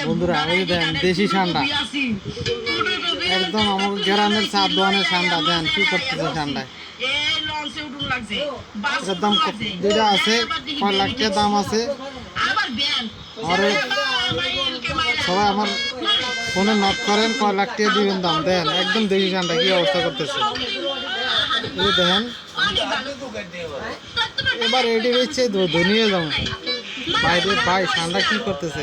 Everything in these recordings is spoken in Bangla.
বন্ধুরা এই দেন দেশি ঠান্ডা একদম আমার গ্রামের চাপ দোয়ানের ঠান্ডা দেন কি করতেছে ঠান্ডায় এটার দাম দুইটা আছে 6 লাখ টাকা দাম আছে আর সবাই আমার ফোনে নক করেন 6 লাখ টাকা দিবেন দাম দেন একদম দেশি ঠান্ডা কি অবস্থা করতেছে এই দেখেন এবার এটি বেচছে ধনিয়ে যাও বাইরে ভাই ঠান্ডা কি করতেছে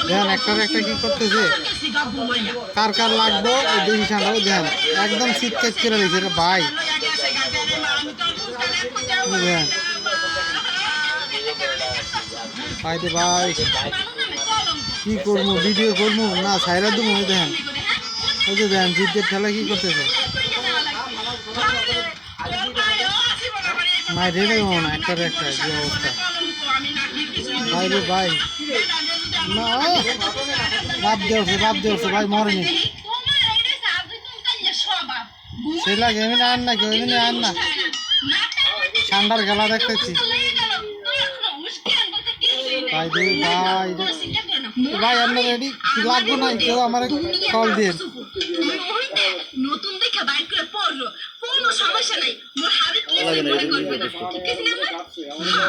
দেখেন একটা কি করতেছে কার কার লাগবো এই দেশি ঠান্ডা দেখেন একদম শীতকাল করে দিয়েছে রে ভাই ভাই ভাই কি করবো ভিডিও করবো না সাইরা দেবো দেখেন ওই যে দেখেন জিদ্দের ঠেলা কি করতেছে মাই রেলে না একটা যে অবস্থা ভাই রে ভাই না বাপ দেওয়া ভাই মরেনি সে লাগে এমনি আন না কেউ এমনি আন না ঠান্ডার খেলা দেখতেছি ভাই ভাই আমরা রেডি কি লাগবে না কেউ আমার কল দিয়ে নতুন দেখা বাইর করে পড়লো কোনো সমস্যা নাই মোর হাবিব কি ঠিক আছে না